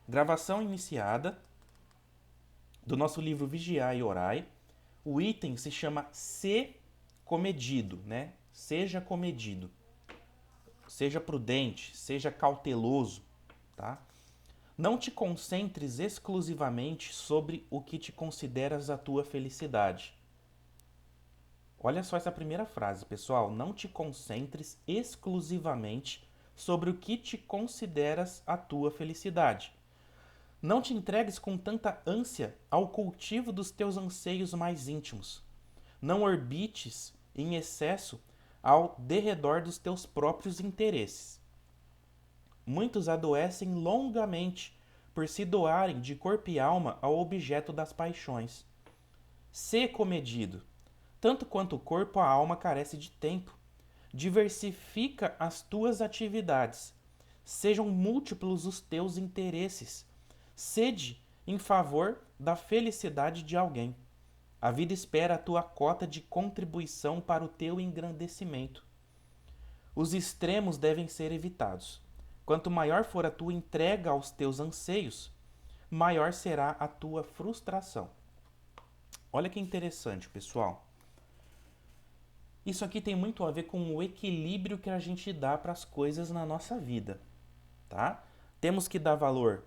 Gravação iniciada do nosso livro Vigiai e Orai. O item se chama Ser Comedido, né? Seja comedido. Seja prudente, seja cauteloso, tá? Não te concentres exclusivamente sobre o que te consideras a tua felicidade. Olha só essa primeira frase, pessoal. Não te concentres exclusivamente sobre o que te consideras a tua felicidade. Não te entregues com tanta ânsia ao cultivo dos teus anseios mais íntimos. Não orbites em excesso ao derredor dos teus próprios interesses. Muitos adoecem longamente por se doarem de corpo e alma ao objeto das paixões. Sê comedido. Tanto quanto o corpo, a alma carece de tempo. Diversifica as tuas atividades. Sejam múltiplos os teus interesses. Cede em favor da felicidade de alguém. A vida espera a tua cota de contribuição para o teu engrandecimento. Os extremos devem ser evitados. Quanto maior for a tua entrega aos teus anseios, maior será a tua frustração. Olha que interessante, pessoal. Isso aqui tem muito a ver com o equilíbrio que a gente dá para as coisas na nossa vida, tá? Temos que dar valor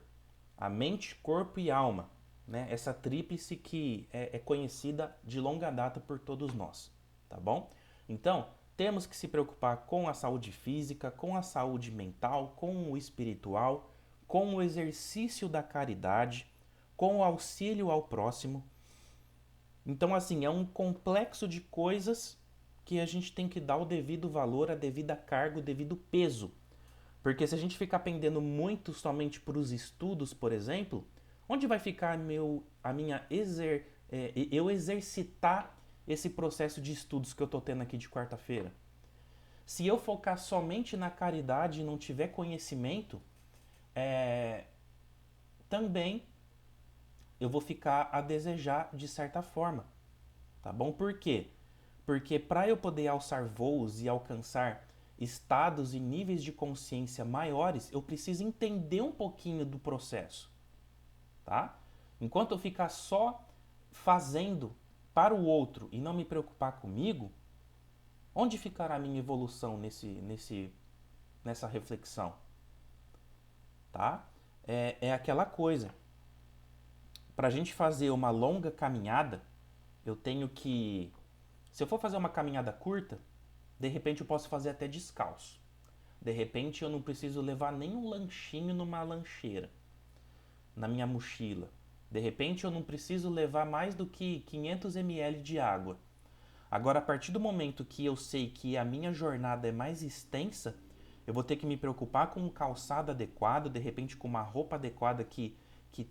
à mente, corpo e alma, né? Essa tríplice que é conhecida de longa data por todos nós, tá bom? Então, temos que se preocupar com a saúde física, com a saúde mental, com o espiritual, com o exercício da caridade, com o auxílio ao próximo. Então, assim, é um complexo de coisas que a gente tem que dar o devido valor, a devida carga, o devido peso. Porque se a gente ficar pendendo muito somente para os estudos, por exemplo, onde vai ficar eu exercitar esse processo de estudos que eu estou tendo aqui de quarta-feira? Se eu focar somente na caridade e não tiver conhecimento, também eu vou ficar a desejar de certa forma, tá bom? Por quê? Porque para eu poder alçar voos e alcançar estados e níveis de consciência maiores, eu preciso entender um pouquinho do processo, tá? Enquanto eu ficar só fazendo para o outro e não me preocupar comigo, onde ficará a minha evolução nessa reflexão, tá? É aquela coisa. Para a gente fazer uma longa caminhada, eu tenho que... Se eu for fazer uma caminhada curta, de repente eu posso fazer até descalço. De repente eu não preciso levar nenhum lanchinho numa lancheira, na minha mochila. De repente eu não preciso levar mais do que 500 ml de água. Agora, a partir do momento que eu sei que a minha jornada é mais extensa, eu vou ter que me preocupar com um calçado adequado, de repente com uma roupa adequada que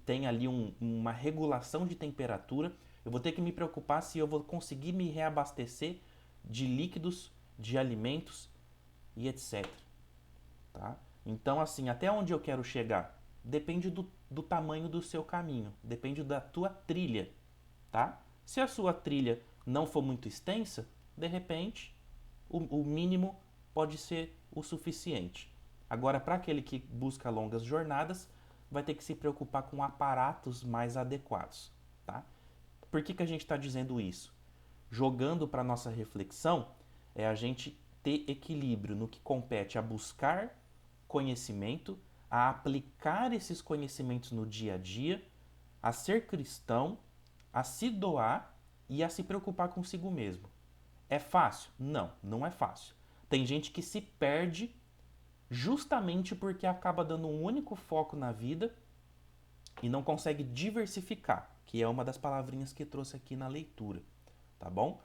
tem ali uma regulação de temperatura. Eu vou ter que me preocupar se eu vou conseguir me reabastecer de líquidos, de alimentos e etc. Tá? Então, assim, até onde eu quero chegar? Depende do tamanho do seu caminho, depende da tua trilha, tá? Se a sua trilha não for muito extensa, de repente, o mínimo pode ser o suficiente. Agora, para aquele que busca longas jornadas, vai ter que se preocupar com aparatos mais adequados, tá? Por que a gente está dizendo isso? Jogando para nossa reflexão, é a gente ter equilíbrio no que compete a buscar conhecimento, a aplicar esses conhecimentos no dia a dia, a ser cristão, a se doar e a se preocupar consigo mesmo. É fácil? Não, não é fácil. Tem gente que se perde justamente porque acaba dando um único foco na vida e não consegue diversificar, que é uma das palavrinhas que trouxe aqui na leitura, tá bom?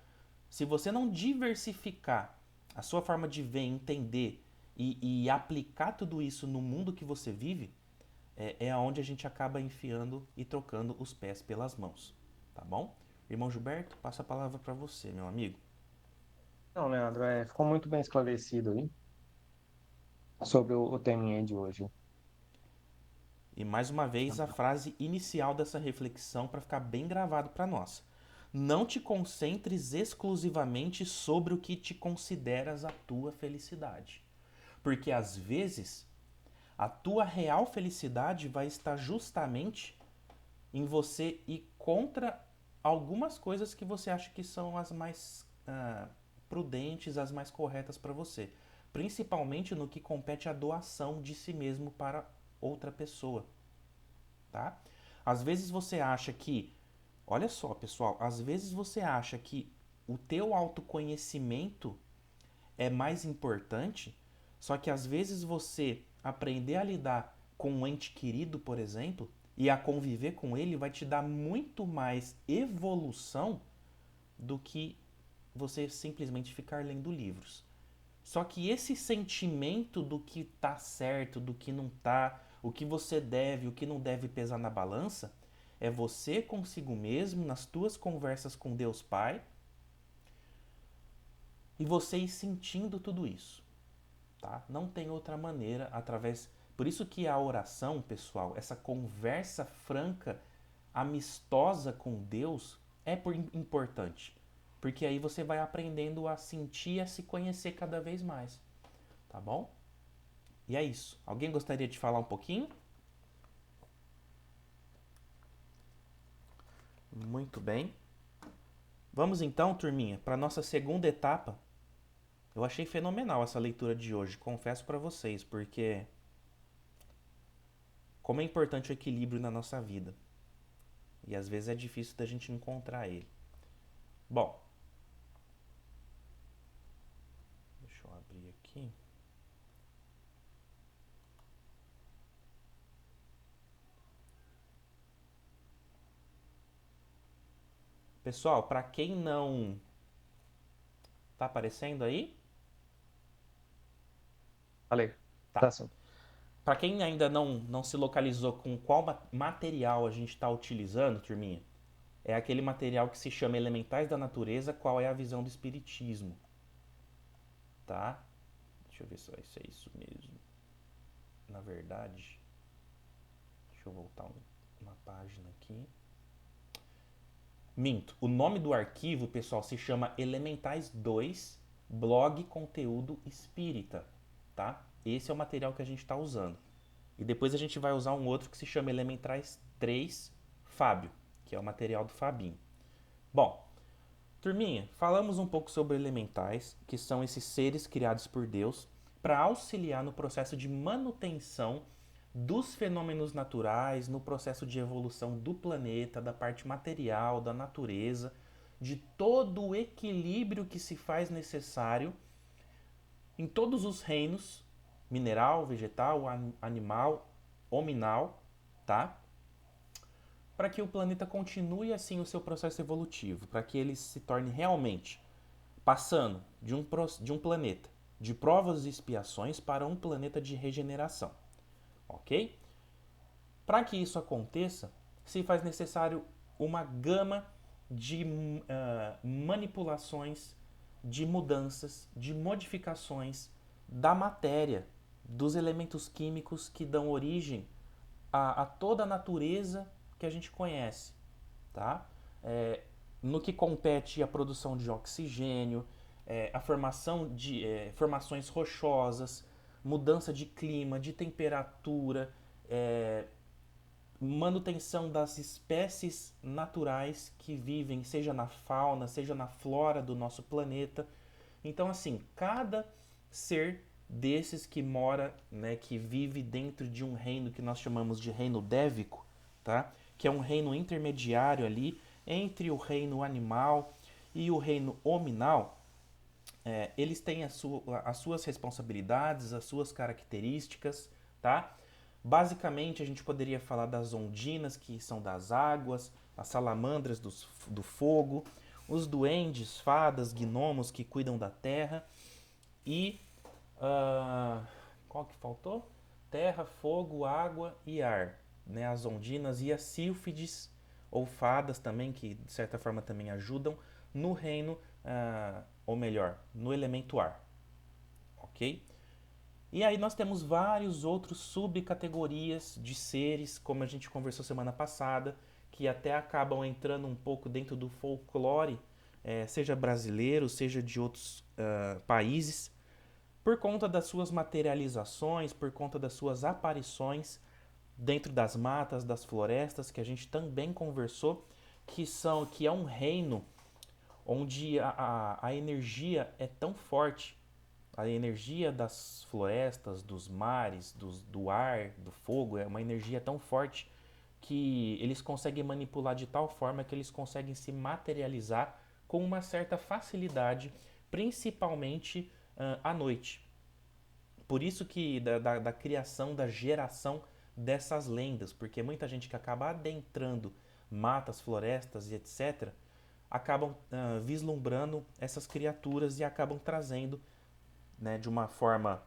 Se você não diversificar a sua forma de ver, entender e aplicar tudo isso no mundo que você vive, é aonde a gente acaba enfiando e trocando os pés pelas mãos, tá bom? Irmão Gilberto, passo a palavra para você, meu amigo. Não, Leandro, ficou muito bem esclarecido aí sobre o teminha de hoje. E mais uma vez a frase inicial dessa reflexão para ficar bem gravado para nós. Não te concentres exclusivamente sobre o que te consideras a tua felicidade. Porque às vezes A tua real felicidade vai estar justamente em você ir contra algumas coisas que você acha que são as mais prudentes, as mais corretas para você. Principalmente no que compete à doação de si mesmo para outra pessoa, tá? Às vezes você acha que, olha só, pessoal, às vezes você acha que o teu autoconhecimento é mais importante, só que às vezes você aprender a lidar com um ente querido, por exemplo, e a conviver com ele vai te dar muito mais evolução do que você simplesmente ficar lendo livros. Só que esse sentimento do que tá certo, do que não tá, o que você deve, o que não deve pesar na balança, é você consigo mesmo, nas tuas conversas com Deus Pai, e você ir sentindo tudo isso, tá? Não tem outra maneira através. Por isso que a oração, pessoal, essa conversa franca, amistosa com Deus é importante, porque aí você vai aprendendo a sentir e a se conhecer cada vez mais, tá bom? E é isso. Alguém gostaria de falar um pouquinho? Muito bem. Vamos então, turminha, para nossa segunda etapa. Eu achei fenomenal essa leitura de hoje, confesso para vocês, porque como é importante o equilíbrio na nossa vida. E às vezes é difícil da gente encontrar ele. Bom, deixa eu abrir aqui. Pessoal, para quem não tá aparecendo aí, Falei. Tá tá. sim. Para quem ainda não se localizou com qual material a gente está utilizando, turminha, é aquele material que se chama Elementais da Natureza, qual é a visão do Espiritismo, tá? Deixa eu ver se é isso mesmo. Na verdade, deixa eu voltar uma página aqui. Minto. O nome do arquivo, pessoal, se chama Elementais 2, Blog Conteúdo Espírita, tá? Esse é o material que a gente está usando. E depois a gente vai usar um outro que se chama Elementais 3, Fábio, que é o material do Fabinho. Bom, turminha, falamos um pouco sobre elementais, que são esses seres criados por Deus para auxiliar no processo de manutenção dos fenômenos naturais, no processo de evolução do planeta, da parte material, da natureza, de todo o equilíbrio que se faz necessário em todos os reinos, mineral, vegetal, animal, hominal, tá? Para que o planeta continue assim o seu processo evolutivo, para que ele se torne realmente passando de um planeta de provas e expiações para um planeta de regeneração, ok? Para que isso aconteça, se faz necessário uma gama de manipulações, de mudanças, de modificações da matéria, dos elementos químicos que dão origem a toda a natureza que a gente conhece, tá? No que compete a produção de oxigênio, a formação de formações rochosas, mudança de clima, de temperatura, manutenção das espécies naturais que vivem, seja na fauna, seja na flora do nosso planeta. Então, assim, cada ser desses que mora, né, que vive dentro de um reino que nós chamamos de reino dévico, tá? Que é um reino intermediário ali entre o reino animal e o reino hominal. Eles têm as suas responsabilidades, as suas características, tá? Basicamente, a gente poderia falar das ondinas, que são das águas, as salamandras do fogo, os duendes, fadas, gnomos, que cuidam da terra, e qual que faltou? Terra, fogo, água e ar, né? As ondinas e as sílfides, ou fadas também, que de certa forma também ajudam no reino, ou melhor, no elemento ar, ok? E aí nós temos vários outros subcategorias de seres, como a gente conversou semana passada, que até acabam entrando um pouco dentro do folclore, seja brasileiro, seja de outros países, por conta das suas materializações, por conta das suas aparições dentro das matas, das florestas, que a gente também conversou, que é um reino onde a energia é tão forte, a energia das florestas, dos mares, do ar, do fogo, é uma energia tão forte que eles conseguem manipular de tal forma que eles conseguem se materializar com uma certa facilidade, principalmente à noite. Por isso que da criação, da geração dessas lendas, porque muita gente que acaba adentrando matas, florestas e etc., acabam vislumbrando essas criaturas e acabam trazendo, né, de uma forma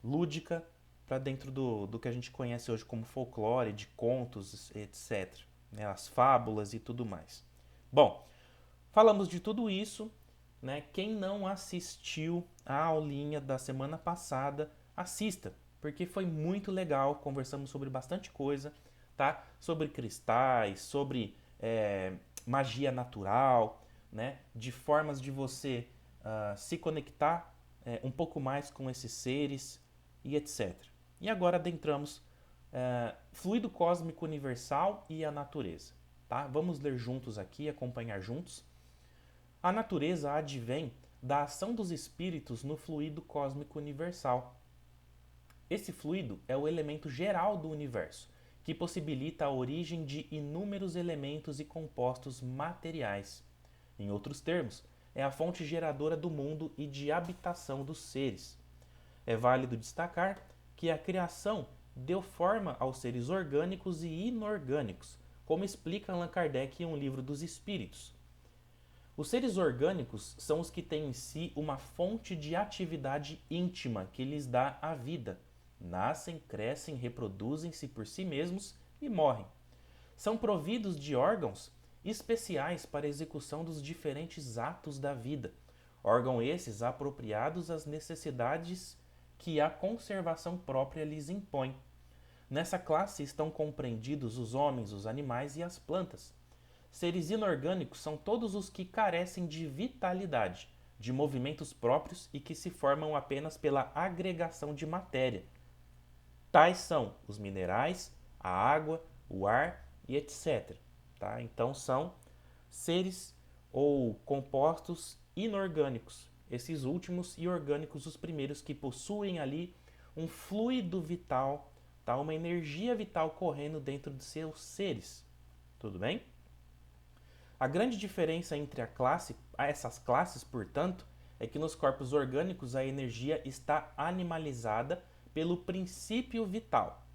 lúdica para dentro do que a gente conhece hoje como folclore, de contos, etc. Né, as fábulas e tudo mais. Bom, falamos de tudo isso, né? Quem não assistiu a aulinha da semana passada, assista, porque foi muito legal. Conversamos sobre bastante coisa, tá? Sobre cristais, sobre magia natural, né? De formas de você se conectar um pouco mais com esses seres e etc. E agora adentramos fluido cósmico universal e a natureza, tá? Vamos ler juntos aqui, acompanhar juntos. A natureza advém da ação dos espíritos no fluido cósmico universal. Esse fluido é o elemento geral do universo, que possibilita a origem de inúmeros elementos e compostos materiais. Em outros termos, é a fonte geradora do mundo e de habitação dos seres. É válido destacar que a criação deu forma aos seres orgânicos e inorgânicos, como explica Allan Kardec em um livro dos Espíritos. Os seres orgânicos são os que têm em si uma fonte de atividade íntima que lhes dá a vida. Nascem, crescem, reproduzem-se por si mesmos e morrem. São providos de órgãos especiais para a execução dos diferentes atos da vida, órgãos esses apropriados às necessidades que a conservação própria lhes impõe. Nessa classe estão compreendidos os homens, os animais e as plantas. Seres inorgânicos são todos os que carecem de vitalidade, de movimentos próprios e que se formam apenas pela agregação de matéria. Tais são os minerais, a água, o ar e etc. Tá? Então são seres ou compostos inorgânicos, esses últimos, e orgânicos os primeiros, que possuem ali um fluido vital, tá? Uma energia vital correndo dentro de seus seres. Tudo bem? A grande diferença entre essas classes, portanto, é que nos corpos orgânicos a energia está animalizada pelo princípio vital,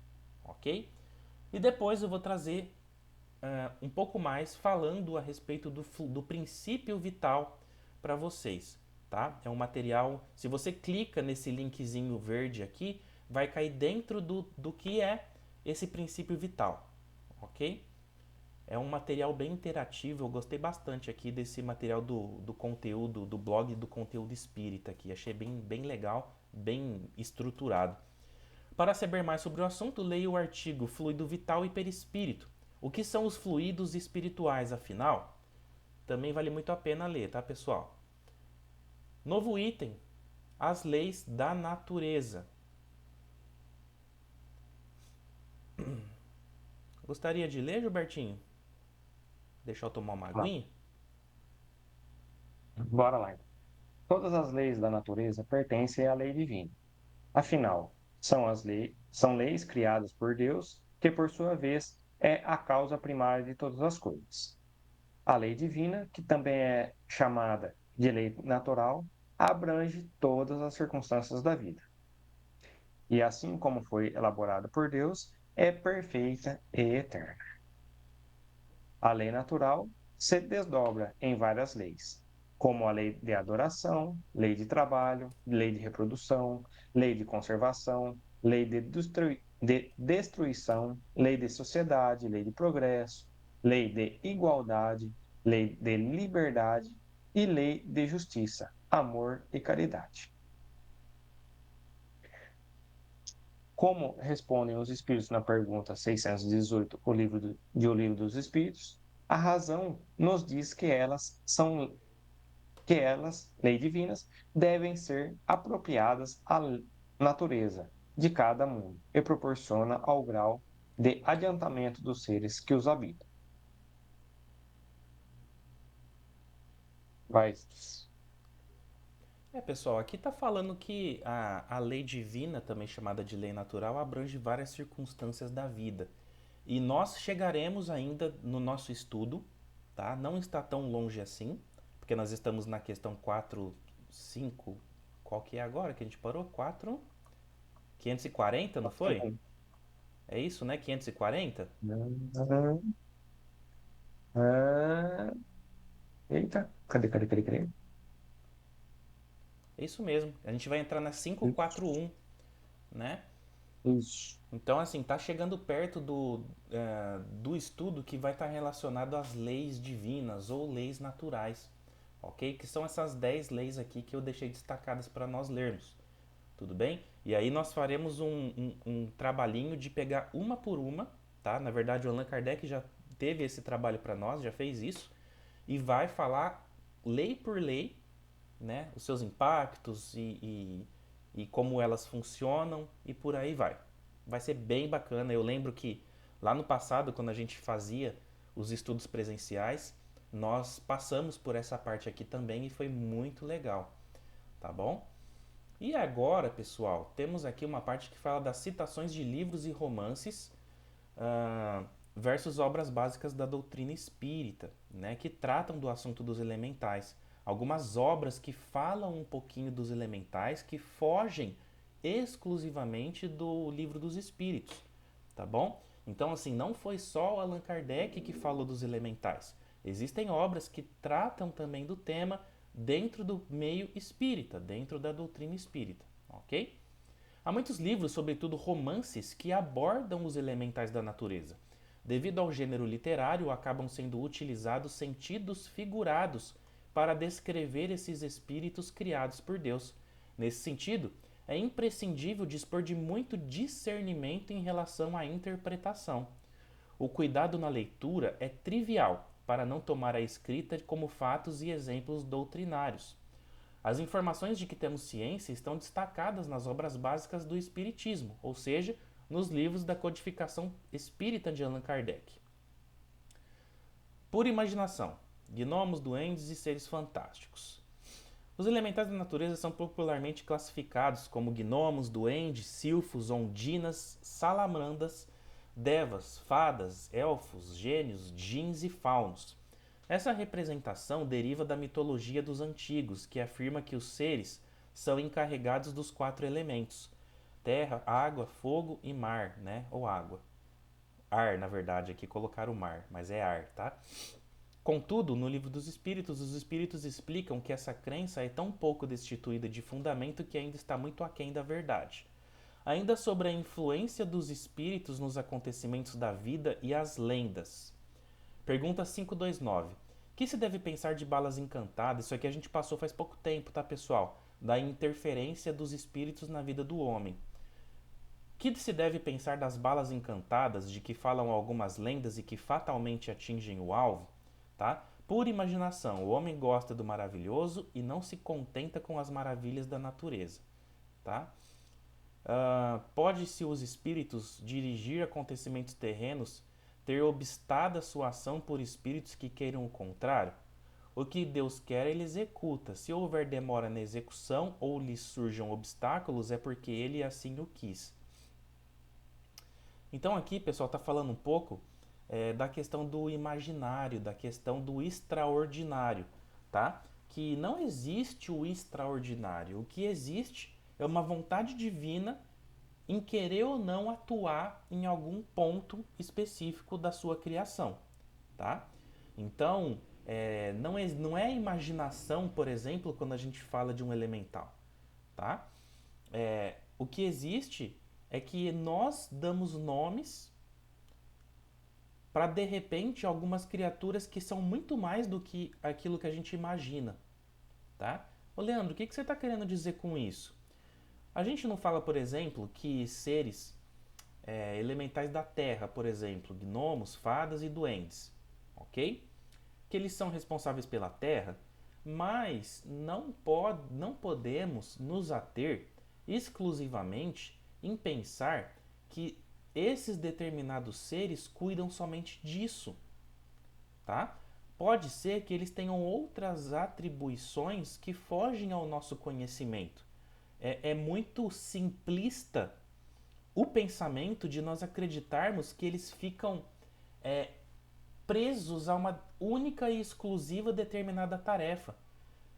ok? E depois eu vou trazer um pouco mais falando a respeito do princípio vital para vocês, tá? É um material, se você clica nesse linkzinho verde aqui, vai cair dentro do que é esse princípio vital, ok? É um material bem interativo, eu gostei bastante aqui desse material do conteúdo, do blog do conteúdo espírita aqui. Achei bem legal, bem estruturado. Para saber mais sobre o assunto, leia o artigo Fluido Vital e Perispírito. O que são os fluidos espirituais, afinal? Também vale muito a pena ler, tá, pessoal? Novo item, as leis da natureza. Gostaria de ler, Gilbertinho? Deixa eu tomar uma Lá. aguinha? Bora lá. Todas as leis da natureza pertencem à lei divina. Afinal, são leis criadas por Deus, que por sua vez é a causa primária de todas as coisas. A lei divina, que também é chamada de lei natural, abrange todas as circunstâncias da vida. E assim como foi elaborada por Deus, é perfeita e eterna. A lei natural se desdobra em várias leis, como a lei de adoração, lei de trabalho, lei de reprodução, lei de conservação, lei de destruição, lei de sociedade, lei de progresso, lei de igualdade, lei de liberdade e lei de justiça, amor e caridade. Como respondem os espíritos na pergunta 618, O Livro dos Espíritos, a razão nos diz que elas são que elas, leis divinas, devem ser apropriadas à natureza de cada mundo e proporciona ao grau de adiantamento dos seres que os habitam. Mas, Pessoal, aqui está falando que a lei divina, também chamada de lei natural, abrange várias circunstâncias da vida. E nós chegaremos ainda no nosso estudo, tá? Não está tão longe assim, porque nós estamos na questão 4, 5. Qual que é agora que a gente parou? 4, 540, não foi? É isso, né? 540? eita, cadê? É isso mesmo. A gente vai entrar na 541, né? Isso. Então, assim, tá chegando perto do estudo que vai estar relacionado às leis divinas ou leis naturais, ok? Que são essas 10 leis aqui que eu deixei destacadas para nós lermos, tudo bem? E aí nós faremos um trabalhinho de pegar uma por uma, tá? Na verdade, o Allan Kardec já teve esse trabalho para nós, já fez isso, e vai falar lei por lei, né? Os seus impactos e como elas funcionam e por aí vai. Vai ser bem bacana. Eu lembro que lá no passado, quando a gente fazia os estudos presenciais, nós passamos por essa parte aqui também e foi muito legal, tá bom? E agora, pessoal, temos aqui uma parte que fala das citações de livros e romances versus obras básicas da doutrina espírita, né, que tratam do assunto dos elementais. Algumas obras que falam um pouquinho dos elementais, que fogem exclusivamente do livro dos espíritos, tá bom? Então, assim, não foi só o Allan Kardec que falou dos elementais. Existem obras que tratam também do tema dentro do meio espírita, dentro da doutrina espírita, ok? Há muitos livros, sobretudo romances, que abordam os elementais da natureza. Devido ao gênero literário, acabam sendo utilizados sentidos figurados para descrever esses espíritos criados por Deus. Nesse sentido, é imprescindível dispor de muito discernimento em relação à interpretação. O cuidado na leitura é trivial para não tomar a escrita como fatos e exemplos doutrinários. As informações de que temos ciência estão destacadas nas obras básicas do Espiritismo, ou seja, nos livros da codificação espírita de Allan Kardec. Pura imaginação, gnomos, duendes e seres fantásticos. Os elementais da natureza são popularmente classificados como gnomos, duendes, silfos, ondinas, salamandras, devas, fadas, elfos, gênios, djinns e faunos. Essa representação deriva da mitologia dos antigos, que afirma que os seres são encarregados dos 4 elementos: terra, água, fogo e mar, né? Ou água. Ar, na verdade, aqui colocaram o mar, mas é ar, tá? Contudo, no livro dos Espíritos, os Espíritos explicam que essa crença é tão pouco destituída de fundamento que ainda está muito aquém da verdade. Ainda sobre a influência dos espíritos nos acontecimentos da vida e as lendas. Pergunta 529. Que se deve pensar de balas encantadas? Isso aqui a gente passou faz pouco tempo, tá, pessoal? Da interferência dos espíritos na vida do homem. Que se deve pensar das balas encantadas, de que falam algumas lendas e que fatalmente atingem o alvo? Tá? Pura imaginação, o homem gosta do maravilhoso e não se contenta com as maravilhas da natureza. Tá? Pode-se os espíritos dirigir acontecimentos terrenos, ter obstada sua ação por espíritos que queiram o contrário? O que Deus quer, ele executa. Se houver demora na execução ou lhe surjam obstáculos, é porque ele assim o quis. Então aqui, pessoal, está falando um pouco da questão do imaginário, da questão do extraordinário, tá? Que não existe o extraordinário. O que existe é uma vontade divina em querer ou não atuar em algum ponto específico da sua criação, tá? Então, não é imaginação, por exemplo, quando a gente fala de um elemental, tá? O que existe é que nós damos nomes para, de repente, algumas criaturas que são muito mais do que aquilo que a gente imagina, tá? Ô Leandro, o que você está querendo dizer com isso? A gente não fala, por exemplo, que seres elementais da Terra, por exemplo, gnomos, fadas e duendes, ok? Que eles são responsáveis pela Terra, Mas não podemos nos ater exclusivamente em pensar que esses determinados seres cuidam somente disso, tá? Pode ser que eles tenham outras atribuições que fogem ao nosso conhecimento. É muito simplista o pensamento de nós acreditarmos que eles ficam é, presos a uma única e exclusiva determinada tarefa.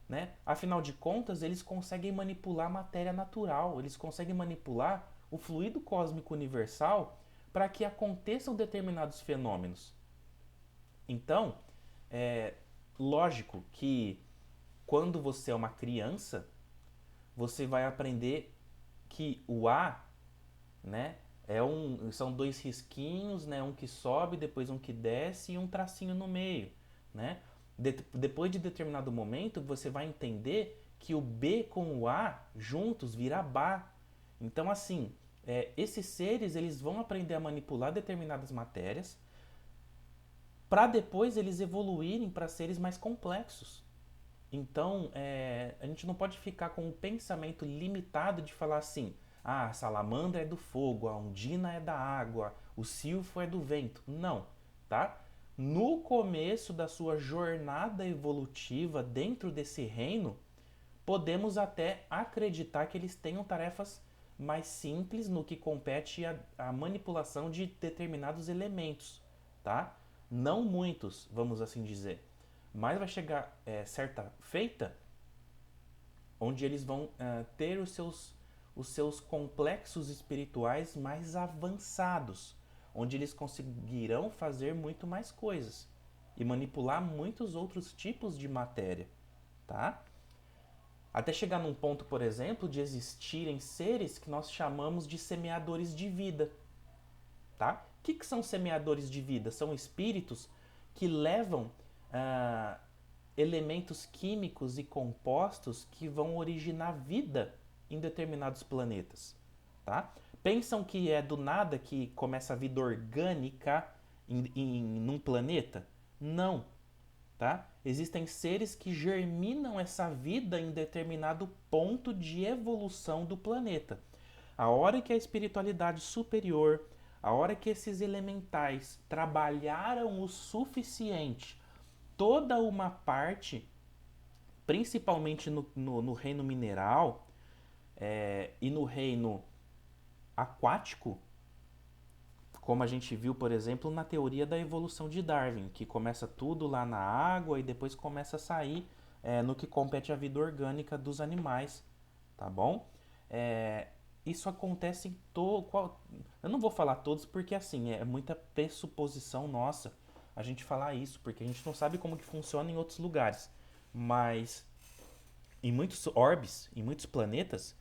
Né? Afinal de contas, eles conseguem manipular a matéria natural, eles conseguem manipular o fluido cósmico universal para que aconteçam determinados fenômenos. Então, é lógico que quando você é uma criança, você vai aprender que o A, né, são dois risquinhos, né, um que sobe, depois um que desce e um tracinho no meio, né? Depois de determinado momento, você vai entender que o B com o A juntos vira Bá. Então, assim, esses seres eles vão aprender a manipular determinadas matérias para depois eles evoluírem para seres mais complexos. Então, a gente não pode ficar com o pensamento limitado de falar assim: ah, a salamandra é do fogo, a ondina é da água, o silfo é do vento. Não, tá? No começo da sua jornada evolutiva dentro desse reino, podemos até acreditar que eles tenham tarefas mais simples no que compete à manipulação de determinados elementos, tá? Não muitos, vamos assim dizer. Mas vai chegar certa feita onde eles vão ter os seus complexos espirituais mais avançados, onde eles conseguirão fazer muito mais coisas e manipular muitos outros tipos de matéria, tá? Até chegar num ponto, por exemplo, de existirem seres que nós chamamos de semeadores de vida, tá? O que são semeadores de vida? São espíritos que levam elementos químicos e compostos que vão originar vida em determinados planetas, tá? Pensam que é do nada que começa a vida orgânica num planeta? Não, tá? Existem seres que germinam essa vida em determinado ponto de evolução do planeta. A hora que a espiritualidade superior, a hora que esses elementais trabalharam o suficiente, toda uma parte, principalmente no reino mineral e no reino aquático, como a gente viu, por exemplo, na teoria da evolução de Darwin, que começa tudo lá na água e depois começa a sair no que compete à vida orgânica dos animais, tá bom? Isso acontece em todo. Eu não vou falar todos porque assim é muita pressuposição nossa a gente falar isso, porque a gente não sabe como que funciona em outros lugares. Mas em muitos orbes, em muitos planetas,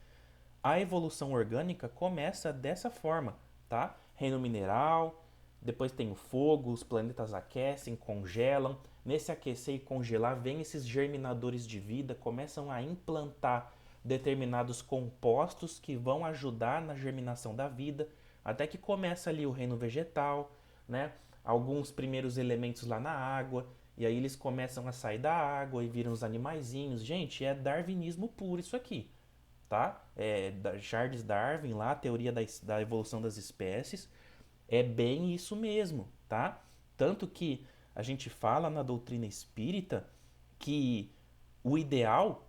a evolução orgânica começa dessa forma, tá? Reino mineral, depois tem o fogo, os planetas aquecem, congelam. Nesse aquecer e congelar, vem esses germinadores de vida, começam a implantar determinados compostos que vão ajudar na germinação da vida, até que começa ali o reino vegetal, né? Alguns primeiros elementos lá na água, e aí eles começam a sair da água e viram os animaizinhos. Gente, é darwinismo puro isso aqui, tá? Charles Darwin lá, a teoria da evolução das espécies, é bem isso mesmo, tá? Tanto que a gente fala na doutrina espírita que o ideal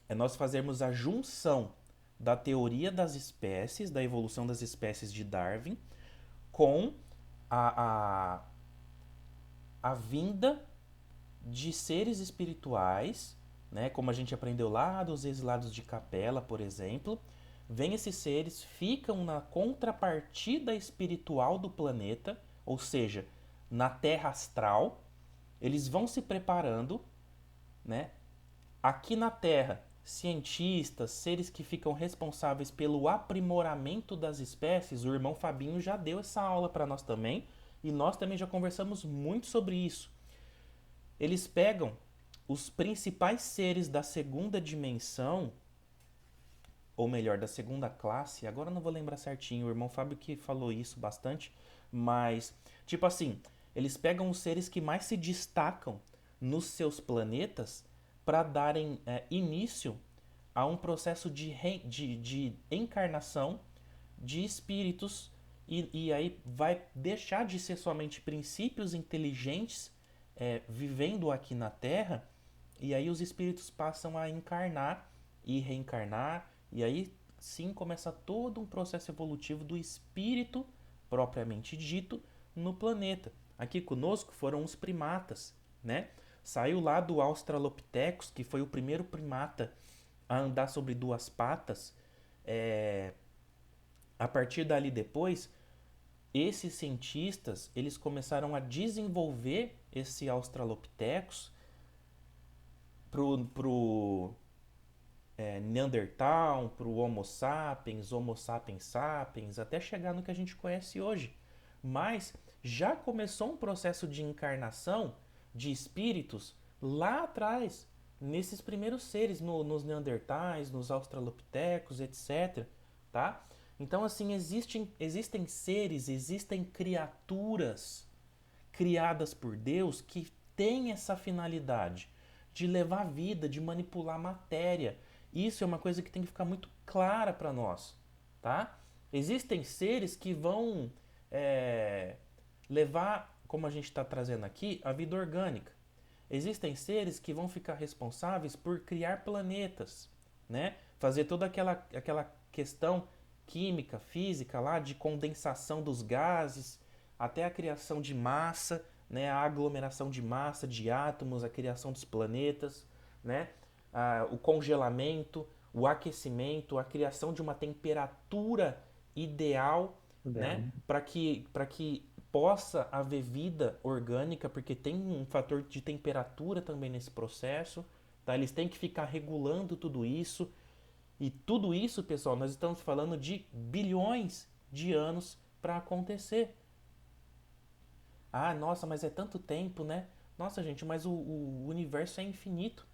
é nós fazermos a junção da teoria das espécies, da evolução das espécies de Darwin, com a, a vinda de seres espirituais, né, como a gente aprendeu lá dos exilados de Capela, por exemplo. Vêm esses seres, ficam na contrapartida espiritual do planeta, ou seja, na Terra astral. Eles vão se preparando, né? Aqui na Terra, cientistas, seres que ficam responsáveis pelo aprimoramento das espécies, o irmão Fabinho já deu essa aula para nós também, e nós também já conversamos muito sobre isso. Eles pegam os principais seres da segunda dimensão, ou melhor, da segunda classe, agora eu não vou lembrar certinho, o irmão Fábio que falou isso bastante, mas, tipo assim, eles pegam os seres que mais se destacam nos seus planetas para darem início a um processo de encarnação de espíritos e aí vai deixar de ser somente princípios inteligentes vivendo aqui na Terra e aí os espíritos passam a encarnar e reencarnar e aí sim começa todo um processo evolutivo do espírito propriamente dito no planeta. Aqui conosco foram os primatas, né? Saiu lá do Australopithecus, que foi o primeiro primata a andar sobre duas patas. A partir dali depois, esses cientistas eles começaram a desenvolver esse Australopithecus pro Neandertal, pro Homo sapiens sapiens, até chegar no que a gente conhece hoje. Mas já começou um processo de encarnação de espíritos lá atrás, nesses primeiros seres, nos Neandertais, nos Australopithecus, etc. Tá? Então, assim, existem seres, existem criaturas criadas por Deus que têm essa finalidade de levar vida, de manipular matéria. Isso é uma coisa que tem que ficar muito clara para nós, tá? Existem seres que vão levar, como a gente está trazendo aqui, a vida orgânica. Existem seres que vão ficar responsáveis por criar planetas, né? Fazer toda aquela questão química, física lá de condensação dos gases, até a criação de massa, né? A aglomeração de massa, de átomos, a criação dos planetas, né? O congelamento, o aquecimento, a criação de uma temperatura ideal, né? Ideal. Para que possa haver vida orgânica, porque tem um fator de temperatura também nesse processo, tá? Eles têm que ficar regulando tudo isso. E tudo isso, pessoal, nós estamos falando de bilhões de anos para acontecer. Ah, nossa, mas é tanto tempo, né? Nossa, gente, mas o universo é infinito,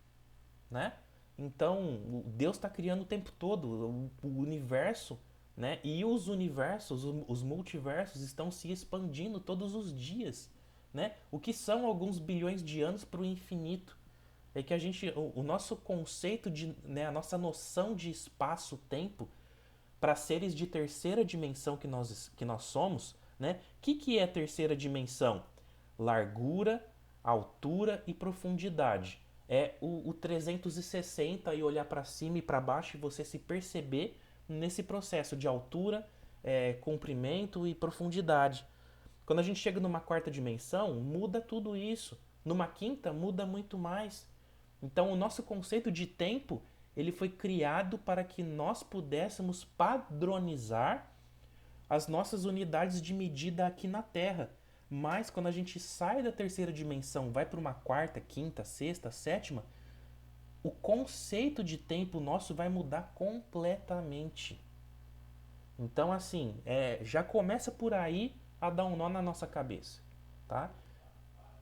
né? Então, Deus está criando o tempo todo, o universo, né? E os universos, os multiversos estão se expandindo todos os dias, né? O que são alguns bilhões de anos para o infinito? É que o nosso conceito de, né, a nossa noção de espaço-tempo para seres de terceira dimensão que nós somos, né? Que é a terceira dimensão? Largura, altura e profundidade. É o 360 e olhar para cima e para baixo e você se perceber nesse processo de altura, comprimento e profundidade. Quando a gente chega numa quarta dimensão, muda tudo isso. Numa quinta, muda muito mais. Então, o nosso conceito de tempo ele foi criado para que nós pudéssemos padronizar as nossas unidades de medida aqui na Terra. Mas quando a gente sai da terceira dimensão, vai para uma quarta, quinta, sexta, sétima, o conceito de tempo nosso vai mudar completamente. Então, assim, já começa por aí a dar um nó na nossa cabeça, tá?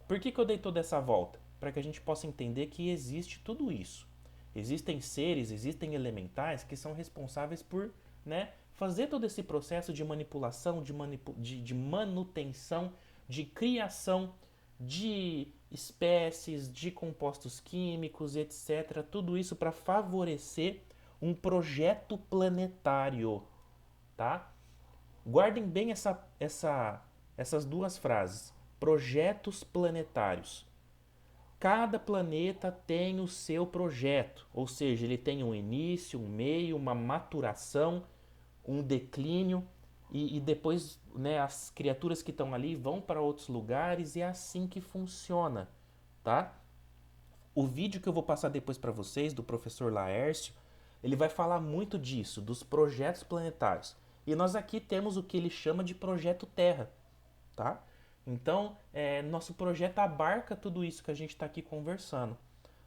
Por que eu dei toda essa volta? Para que a gente possa entender que existe tudo isso. Existem seres, existem elementais que são responsáveis por, né, fazer todo esse processo de manipulação, de manutenção, de criação de espécies, de compostos químicos, etc. Tudo isso para favorecer um projeto planetário, tá? Guardem bem essas duas frases. Projetos planetários. Cada planeta tem o seu projeto, ou seja, ele tem um início, um meio, uma maturação, um declínio e depois, né, as criaturas que estão ali vão para outros lugares e é assim que funciona, tá? O vídeo que eu vou passar depois para vocês do professor Laércio, ele vai falar muito disso, dos projetos planetários. E nós aqui temos o que ele chama de projeto Terra, tá? Então, nosso projeto abarca tudo isso que a gente está aqui conversando,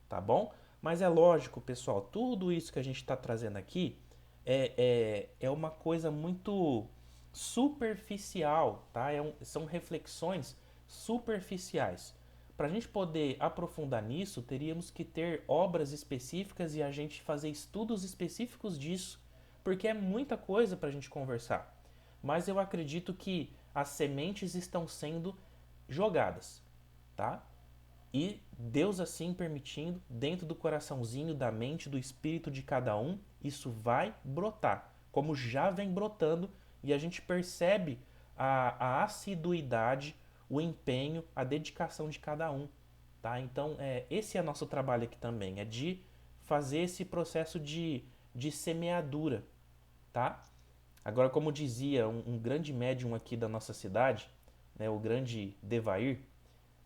tá bom? Mas é lógico, pessoal, tudo isso que a gente está trazendo aqui é uma coisa muito superficial, tá? São reflexões superficiais. Para a gente poder aprofundar nisso, teríamos que ter obras específicas e a gente fazer estudos específicos disso, porque é muita coisa para a gente conversar. Mas eu acredito que as sementes estão sendo jogadas, tá? E Deus assim permitindo, dentro do coraçãozinho, da mente, do espírito de cada um, isso vai brotar, como já vem brotando, e a gente percebe a assiduidade, o empenho, a dedicação de cada um. Tá? Então, esse é nosso trabalho aqui também, é de fazer esse processo de semeadura. Tá? Agora, como dizia um grande médium aqui da nossa cidade, né, o grande Devair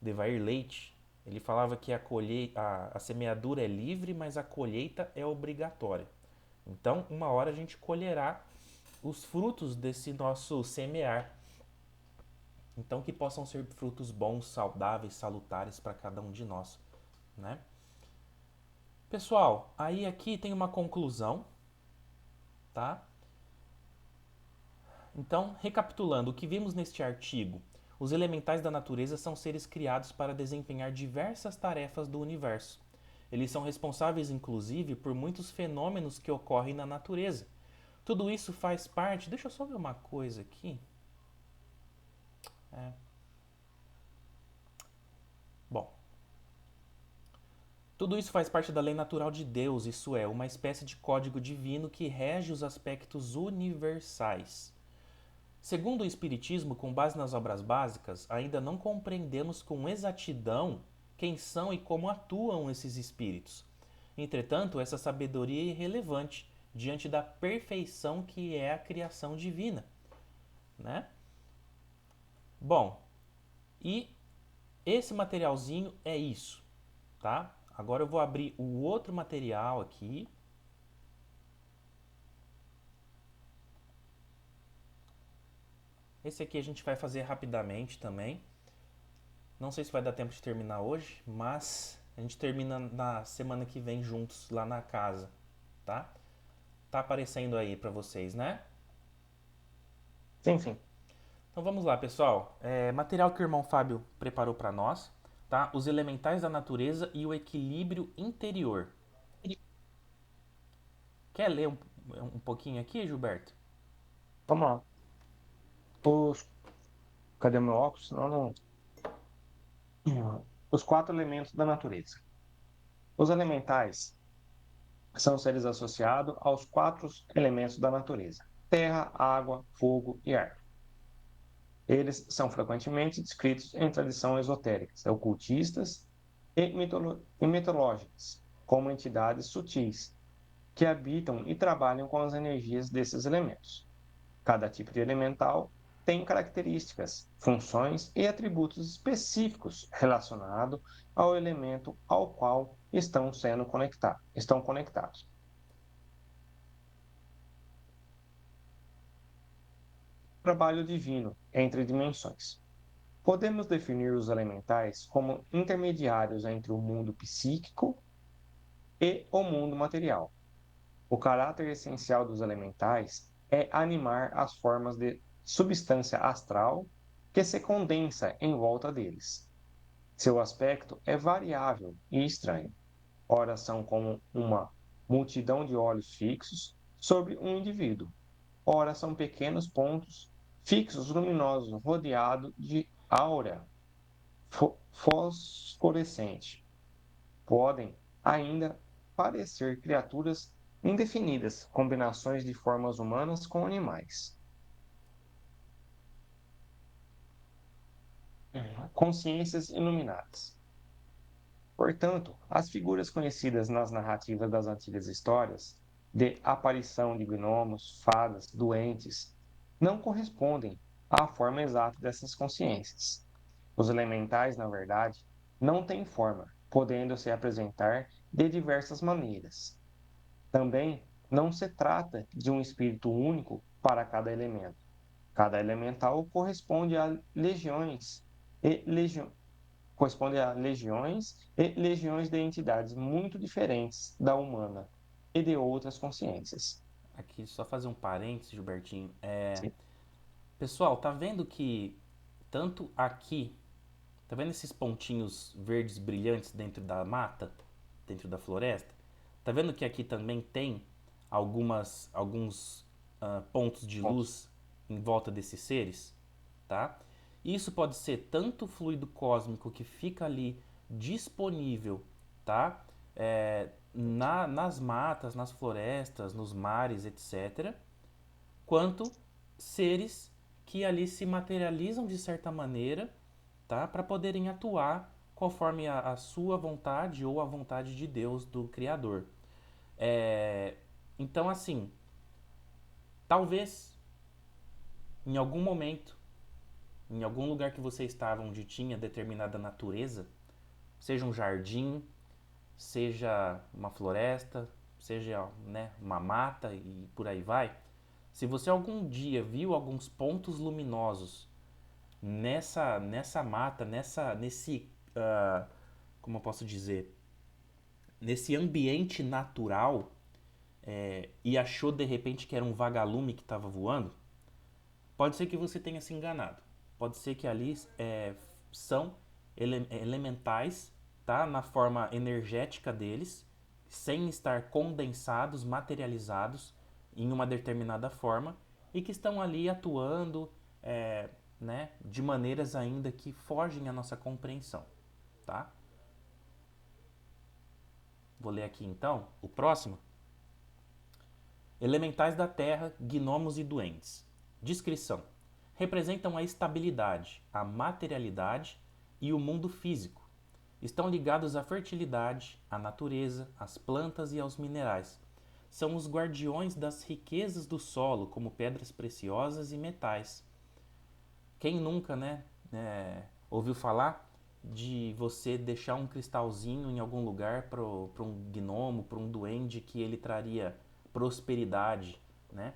Leite, ele falava que a semeadura é livre, mas a colheita é obrigatória. Então, uma hora a gente colherá os frutos desse nosso semear. Então, que possam ser frutos bons, saudáveis, salutares para cada um de nós, né? Pessoal, aí aqui tem uma conclusão, tá? Então, recapitulando o que vimos neste artigo, os elementais da natureza são seres criados para desempenhar diversas tarefas do universo. Eles são responsáveis, inclusive, por muitos fenômenos que ocorrem na natureza. Tudo isso faz parte. Deixa eu só ver uma coisa aqui. É, bom, tudo isso faz parte da lei natural de Deus, isso é, uma espécie de código divino que rege os aspectos universais. Segundo o Espiritismo, com base nas obras básicas, ainda não compreendemos com exatidão quem são e como atuam esses espíritos. Entretanto, essa sabedoria é irrelevante diante da perfeição que é a criação divina, né? Bom, e esse materialzinho é isso, tá? Agora eu vou abrir o outro material aqui. Esse aqui a gente vai fazer rapidamente também. Não sei se vai dar tempo de terminar hoje, mas a gente termina na semana que vem juntos lá na casa, tá? Tá aparecendo aí para vocês, né? Sim, sim. Então vamos lá, pessoal. Material que o irmão Fábio preparou para nós, tá? Os elementais da natureza e o equilíbrio interior. Quer ler um pouquinho aqui, Gilberto? Vamos lá. Os... Cadê meu óculos? Não, não. Os quatro elementos da natureza. Os elementais são seres associados aos quatro elementos da natureza: terra, água, fogo e ar. Eles são frequentemente descritos em tradições esotéricas, ocultistas e mitológicas, como entidades sutis, que habitam e trabalham com as energias desses elementos. Cada tipo de elemental tem características, funções e atributos específicos relacionados ao elemento ao qual estão conectados. Trabalho divino entre dimensões. Podemos definir os elementais como intermediários entre o mundo psíquico e o mundo material. O caráter essencial dos elementais é animar as formas de substância astral que se condensa em volta deles. Seu aspecto é variável e estranho. Ora são como uma multidão de olhos fixos sobre um indivíduo. Ora são pequenos pontos fixos luminosos rodeados de áurea fosforescente. Podem ainda parecer criaturas indefinidas, combinações de formas humanas com animais. Consciências iluminadas. Portanto, as figuras conhecidas nas narrativas das antigas histórias, de aparição de gnomos, fadas, doentes, não correspondem à forma exata dessas consciências. Os elementais, na verdade, não têm forma, podendo se apresentar de diversas maneiras. Também não se trata de um espírito único para cada elemento. Cada elemental e legiões de entidades muito diferentes da humana e de outras consciências. Aqui só fazer um parênteses, Gilbertinho. Sim. Pessoal, tá vendo que tanto aqui, tá vendo esses pontinhos verdes brilhantes dentro da mata, dentro da floresta? Tá vendo que aqui também tem alguns pontos de Bom, luz em volta desses seres, tá? Isso pode ser tanto fluido cósmico que fica ali disponível, tá? Nas matas, nas florestas, nos mares, etc., quanto seres que ali se materializam de certa maneira, tá? Para poderem atuar conforme a sua vontade ou a vontade de Deus, do Criador. É, então, assim, talvez em algum momento, em algum lugar que você estava onde tinha determinada natureza, seja um jardim, seja uma floresta, seja, né, uma mata e por aí vai. Se você algum dia viu alguns pontos luminosos nessa mata, nesse, como eu posso dizer, nesse ambiente natural, e achou de repente que era um vagalume que estava voando, pode ser que você tenha se enganado. Pode ser que ali são elementais, tá? Na forma energética deles, sem estar condensados, materializados em uma determinada forma e que estão ali atuando, né, de maneiras ainda que fogem à nossa compreensão, tá? Vou ler aqui então o próximo. Elementais da Terra, gnomos e duendes. Descrição: representam a estabilidade, a materialidade e o mundo físico. Estão ligados à fertilidade, à natureza, às plantas e aos minerais. São os guardiões das riquezas do solo, como pedras preciosas e metais. Quem nunca, né, ouviu falar de você deixar um cristalzinho em algum lugar para um gnomo, para um duende, que ele traria prosperidade, né?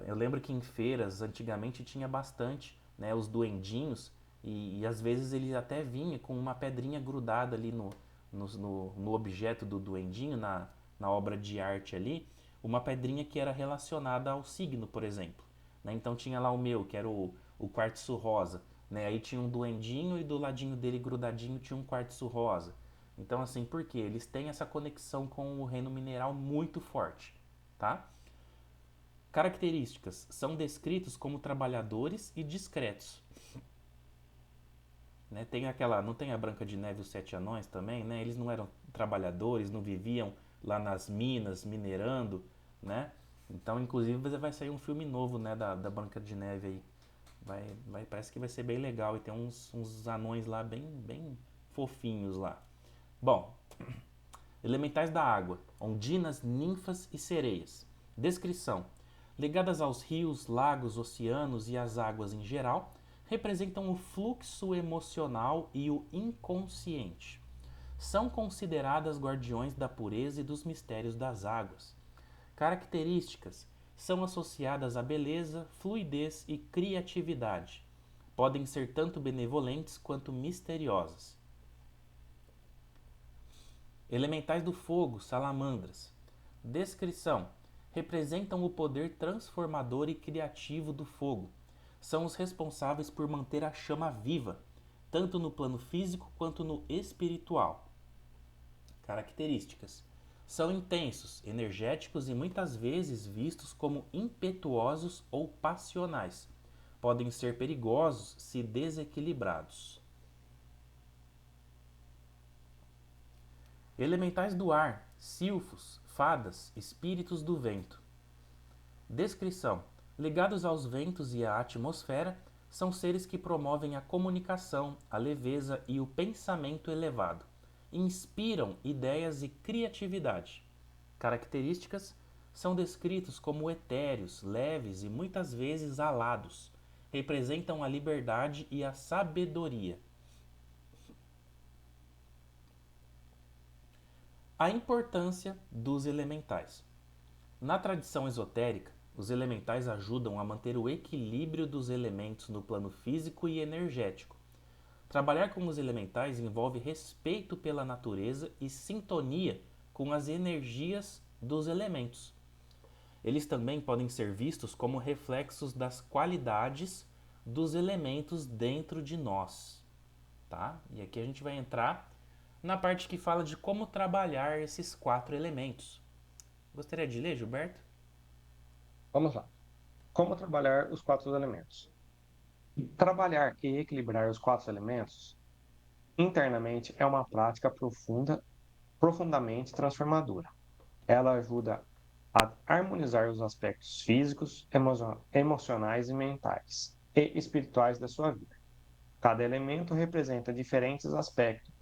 Eu lembro que em feiras antigamente tinha bastante, né, os duendinhos e às vezes ele até vinha com uma pedrinha grudada ali no objeto do duendinho, na obra de arte ali, uma pedrinha que era relacionada ao signo, por exemplo. Né? Então tinha lá o meu, que era o quartzo rosa. Né? Aí tinha um duendinho e do ladinho dele grudadinho tinha um quartzo rosa. Então, assim, por quê? Eles têm essa conexão com o reino mineral muito forte, tá? Características: são descritos como trabalhadores e discretos. Né? Tem aquela, não tem a Branca de Neve e os Sete Anões também, né? Eles não eram trabalhadores, não viviam lá nas minas minerando, né? Então, inclusive, vai sair um filme novo, né, da Branca de Neve aí. Parece que vai ser bem legal e tem uns anões lá bem fofinhos lá. Bom, elementais da água: ondinas, ninfas e sereias. Descrição: ligadas aos rios, lagos, oceanos e às águas em geral, representam o fluxo emocional e o inconsciente. São consideradas guardiões da pureza e dos mistérios das águas. Características: são associadas à beleza, fluidez e criatividade. Podem ser tanto benevolentes quanto misteriosas. Elementais do fogo, salamandras. Descrição: representam o poder transformador e criativo do fogo. São os responsáveis por manter a chama viva, tanto no plano físico quanto no espiritual. Características: são intensos, energéticos e muitas vezes vistos como impetuosos ou passionais. Podem ser perigosos se desequilibrados. Elementais do ar: silfos, fadas, espíritos do vento. Descrição: ligados aos ventos e à atmosfera, são seres que promovem a comunicação, a leveza e o pensamento elevado. Inspiram ideias e criatividade. Características: são descritos como etéreos, leves e muitas vezes alados. Representam a liberdade e a sabedoria. A importância dos elementais. Na tradição esotérica, os elementais ajudam a manter o equilíbrio dos elementos no plano físico e energético. Trabalhar com os elementais envolve respeito pela natureza e sintonia com as energias dos elementos. Eles também podem ser vistos como reflexos das qualidades dos elementos dentro de nós, tá? E aqui a gente vai entrar na parte que fala de como trabalhar esses quatro elementos. Gostaria de ler, Gilberto? Vamos lá. Como trabalhar os quatro elementos? Trabalhar e equilibrar os quatro elementos Internamente, é uma prática profundamente transformadora. Ela ajuda a harmonizar os aspectos físicos, emocionais e mentais e espirituais da sua vida. Cada elemento representa diferentes aspectos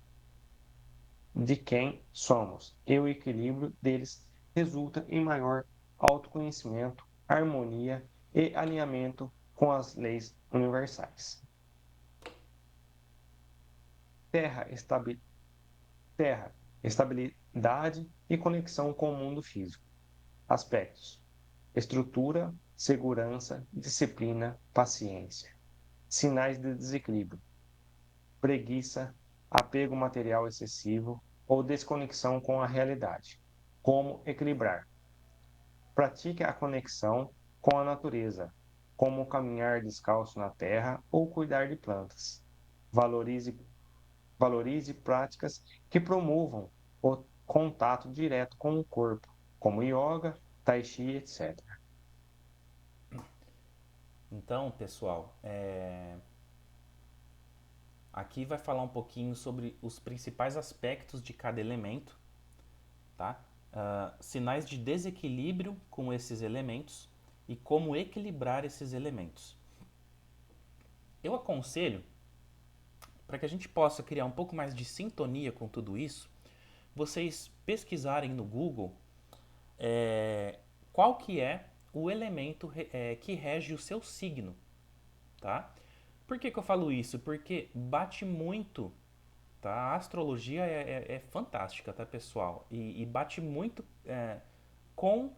de quem somos, e o equilíbrio deles resulta em maior autoconhecimento, harmonia e alinhamento com as leis universais. Terra, terra, estabilidade e conexão com o mundo físico. Aspectos: estrutura, segurança, disciplina, paciência. Sinais de desequilíbrio: preguiça, apego material excessivo ou desconexão com a realidade. Como equilibrar? Pratique a conexão com a natureza, como caminhar descalço na terra ou cuidar de plantas. Valorize, valorize práticas que promovam o contato direto com o corpo, como yoga, tai chi, etc. Então, pessoal, aqui vai falar um pouquinho sobre os principais aspectos de cada elemento, tá? Sinais de desequilíbrio com esses elementos e como equilibrar esses elementos. Eu aconselho, para que a gente possa criar um pouco mais de sintonia com tudo isso, vocês pesquisarem no Google qual que é o elemento que rege o seu signo, tá? Por que eu falo isso? Porque bate muito, tá? A astrologia é fantástica, tá, pessoal? E bate muito com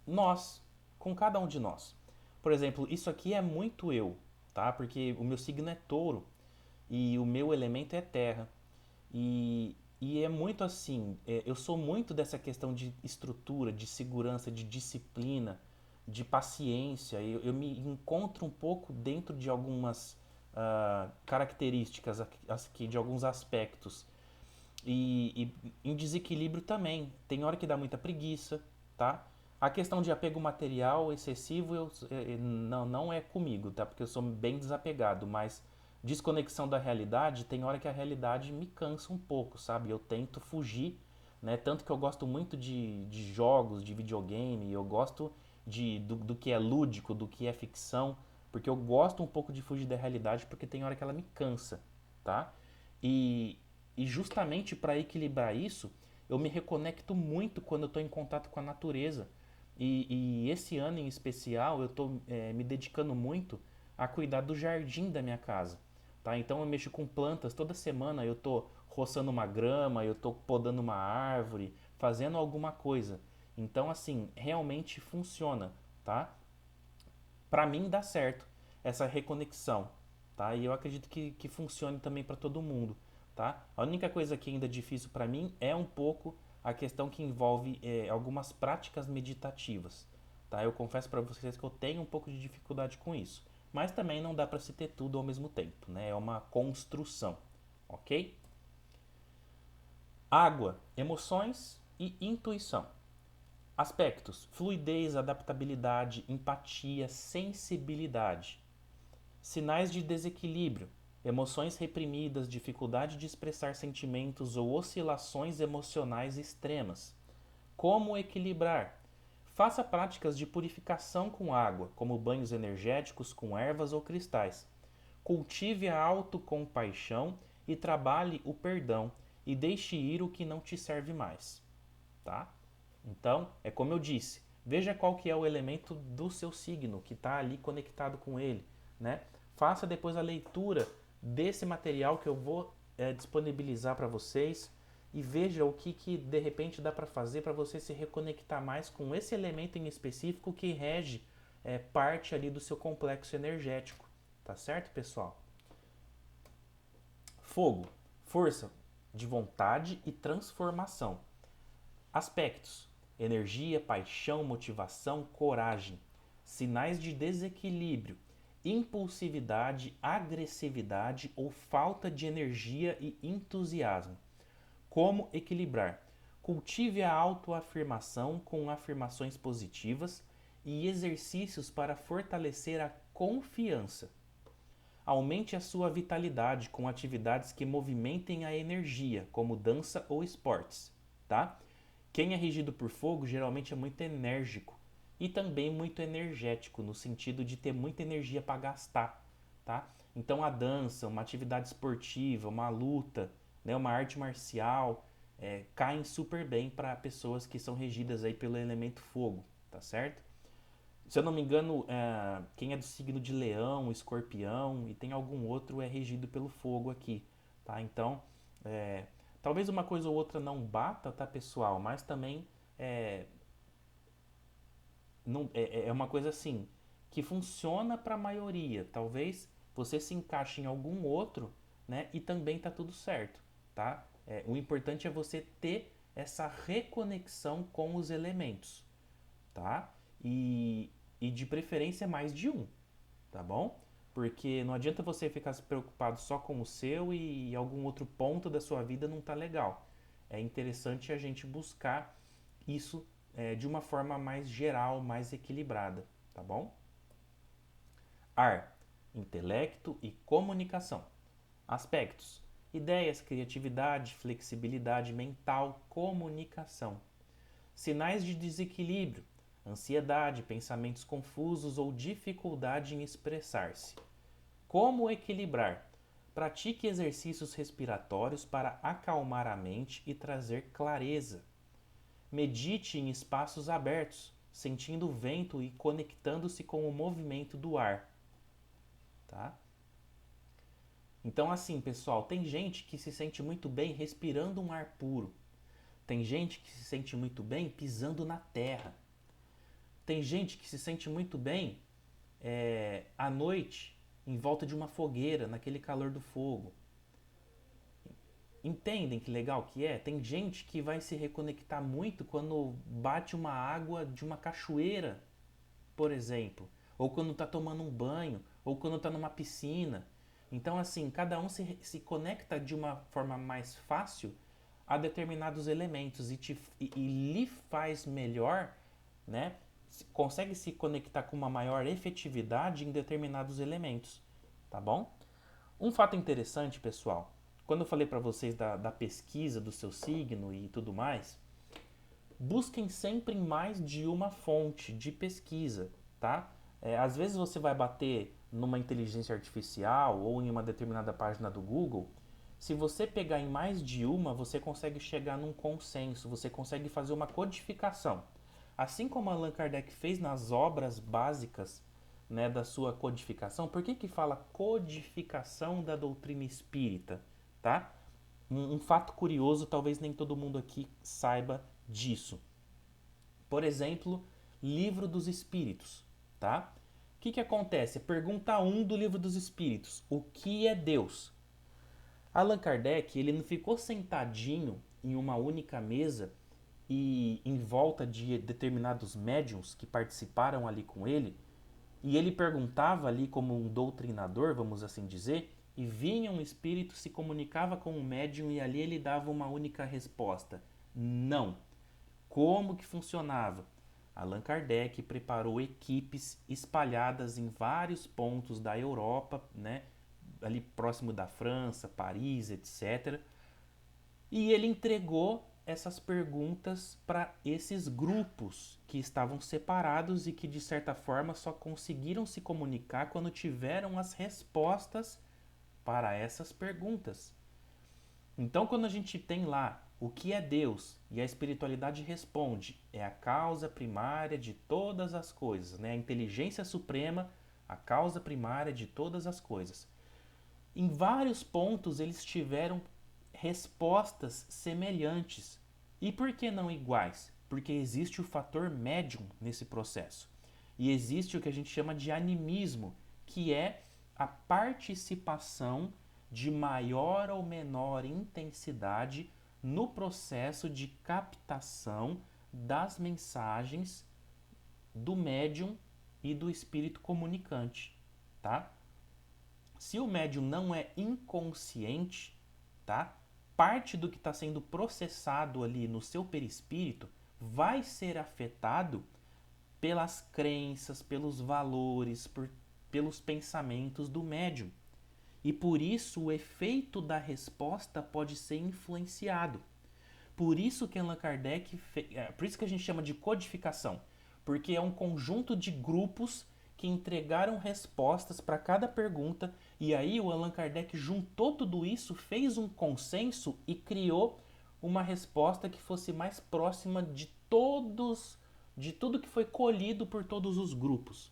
nós, com cada um de nós. Por exemplo, isso aqui é muito eu, tá? Porque o meu signo é touro e o meu elemento é terra. E é muito assim, eu sou muito dessa questão de estrutura, de segurança, de disciplina, de paciência. Eu me encontro um pouco dentro de algumas características aqui, de alguns aspectos. E em desequilíbrio também. Tem hora que dá muita preguiça, tá? A questão de apego material excessivo não é comigo, tá? Porque eu sou bem desapegado, mas desconexão da realidade, tem hora que a realidade me cansa um pouco, sabe? Eu tento fugir, né? Tanto que eu gosto muito de jogos, de videogame, eu gosto do que é lúdico, do que é ficção, porque eu gosto um pouco de fugir da realidade, porque tem hora que ela me cansa, tá? E, e justamente para equilibrar isso, eu me reconecto muito quando eu estou em contato com a natureza. E esse ano em especial, eu estou me dedicando muito a cuidar do jardim da minha casa. Tá? Então eu mexo com plantas toda semana, eu estou roçando uma grama, eu estou podando uma árvore, fazendo alguma coisa. Então, assim, realmente funciona, tá? Para mim dá certo essa reconexão, tá? E eu acredito que funcione também para todo mundo, tá? A única coisa que ainda é difícil para mim é um pouco a questão que envolve algumas práticas meditativas, tá? Eu confesso para vocês que eu tenho um pouco de dificuldade com isso, mas também não dá para se ter tudo ao mesmo tempo, né? É uma construção, ok? Água, emoções e intuição. Aspectos: fluidez, adaptabilidade, empatia, sensibilidade. Sinais de desequilíbrio: emoções reprimidas, dificuldade de expressar sentimentos ou oscilações emocionais extremas. Como equilibrar? Faça práticas de purificação com água, como banhos energéticos com ervas ou cristais. Cultive a autocompaixão e trabalhe o perdão e deixe ir o que não te serve mais, tá? Então, é como eu disse, veja qual que é o elemento do seu signo que está ali conectado com ele, né? Faça depois a leitura desse material que eu vou disponibilizar para vocês e veja o que de repente dá para fazer para você se reconectar mais com esse elemento em específico que rege parte ali do seu complexo energético, tá certo, pessoal? Fogo, força de vontade e transformação. Aspectos: energia, paixão, motivação, coragem. Sinais de desequilíbrio: impulsividade, agressividade ou falta de energia e entusiasmo. Como equilibrar? Cultive a autoafirmação com afirmações positivas e exercícios para fortalecer a confiança. Aumente a sua vitalidade com atividades que movimentem a energia, como dança ou esportes, tá? Quem é regido por fogo geralmente é muito enérgico e também muito energético, no sentido de ter muita energia para gastar, tá? Então a dança, uma atividade esportiva, uma luta, né, uma arte marcial, caem super bem para pessoas que são regidas aí pelo elemento fogo, tá certo? Se eu não me engano, quem é do signo de Leão, Escorpião e tem algum outro é regido pelo fogo aqui, tá? Então, é, talvez uma coisa ou outra não bata, tá, pessoal? Mas também é, não, é uma coisa assim que funciona para a maioria. Talvez você se encaixe em algum outro, né? E também tá tudo certo, tá? O importante é você ter essa reconexão com os elementos, tá? E de preferência mais de um, tá bom? Porque não adianta você ficar se preocupado só com o seu e algum outro ponto da sua vida não tá legal. É interessante a gente buscar isso de uma forma mais geral, mais equilibrada, tá bom? Ar, intelecto e comunicação. Aspectos: ideias, criatividade, flexibilidade mental, comunicação. Sinais de desequilíbrio: ansiedade, pensamentos confusos ou dificuldade em expressar-se. Como equilibrar? Pratique exercícios respiratórios para acalmar a mente e trazer clareza. Medite em espaços abertos, sentindo o vento e conectando-se com o movimento do ar, tá? Então assim, pessoal, tem gente que se sente muito bem respirando um ar puro. Tem gente que se sente muito bem pisando na terra. Tem gente que se sente muito bem à noite em volta de uma fogueira, naquele calor do fogo. Entendem que legal que é? Tem gente que vai se reconectar muito quando bate uma água de uma cachoeira, por exemplo, ou quando está tomando um banho, ou quando está numa piscina. Então, assim, cada um se conecta de uma forma mais fácil a determinados elementos e lhe faz melhor, né? Consegue se conectar com uma maior efetividade em determinados elementos, tá bom? Um fato interessante, pessoal, quando eu falei para vocês da pesquisa do seu signo e tudo mais, busquem sempre em mais de uma fonte de pesquisa, tá? Às vezes você vai bater numa inteligência artificial ou em uma determinada página do Google. Se você pegar em mais de uma, você consegue chegar num consenso, você consegue fazer uma codificação. Assim como Allan Kardec fez nas obras básicas, né, da sua codificação. Por que que fala codificação da doutrina espírita, tá? Um fato curioso, talvez nem todo mundo aqui saiba disso. Por exemplo, Livro dos Espíritos, tá? O que que acontece? Pergunta 1 do Livro dos Espíritos: o que é Deus? Allan Kardec, ele não ficou sentadinho em uma única mesa e em volta de determinados médiums que participaram ali com ele, e ele perguntava ali como um doutrinador, vamos assim dizer, e vinha um espírito, se comunicava com um médium e ali ele dava uma única resposta. Não. Como que funcionava? Allan Kardec preparou equipes espalhadas em vários pontos da Europa, né? Ali próximo da França, Paris, etc. E ele entregou essas perguntas para esses grupos que estavam separados e que, de certa forma, só conseguiram se comunicar quando tiveram as respostas para essas perguntas. Então, quando a gente tem lá o que é Deus e a espiritualidade responde, é a causa primária de todas as coisas, né? A inteligência suprema, a causa primária de todas as coisas. Em vários pontos eles tiveram respostas semelhantes. E por que não iguais? Porque existe o fator médium nesse processo. E existe o que a gente chama de animismo, que é a participação de maior ou menor intensidade no processo de captação das mensagens do médium e do espírito comunicante, tá? Se o médium não é inconsciente, tá? Parte do que está sendo processado ali no seu perispírito vai ser afetado pelas crenças, pelos valores, pelos pensamentos do médium. e por isso o efeito da resposta pode ser influenciado. Por isso que Allan Kardec por isso que a gente chama de codificação, porque é um conjunto de grupos que entregaram respostas para cada pergunta e aí o Allan Kardec juntou tudo isso, fez um consenso e criou uma resposta que fosse mais próxima de tudo que foi colhido por todos os grupos.